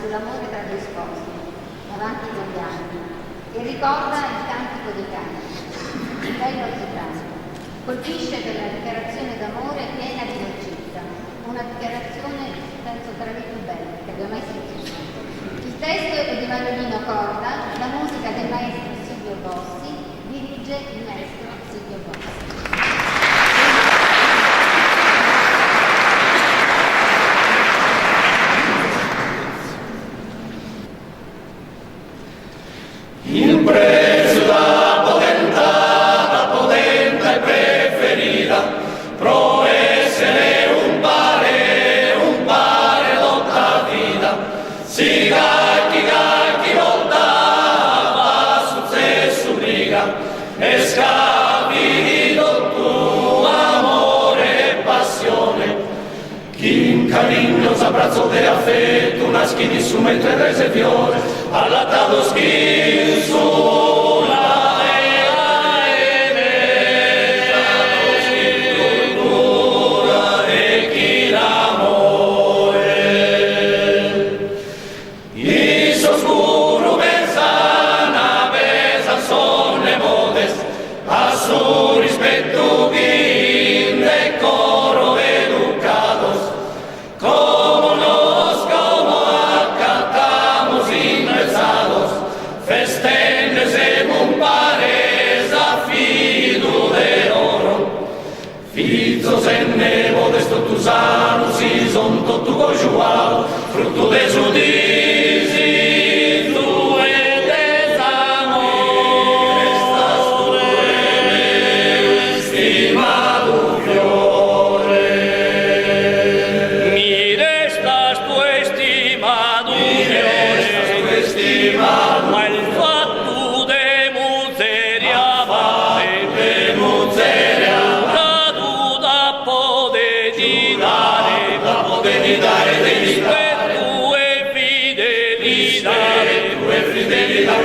sull'amore tra due sposi, avanti con gli anni, e ricorda il cantico dei canti, il bello gitano. Colpisce per la dichiarazione d'amore piena di dolcezza, una dichiarazione, penso, tra le più belle che abbia mai sentito. Il testo è di Manolino Corda, la musica del maestro Silvio Bossi, dirige il maestro Silvio Bossi. Il prezzo da potente e preferita, pro essere un pare lotta vita, si cacchi volta, va successo briga, e scavi del tuo amore e passione, chi in carigno s'abbraccio de affetto, una schini su mentre rese fiore, allattato skin sulla cultura e chi l'amore. Iso scuro pensana, pesa sonne modes, a su rispetto chi decoro educados, como nos, como acatamos ingresados, festenes en un pares a fido de oro, fizos en nevo de estos tus anos y son tu cojuado, fruto de su disito e desamore, estas tu estimado fiore. Ma il fatto de miseria va e de miseria caduta pode di dare rispetto e fidelità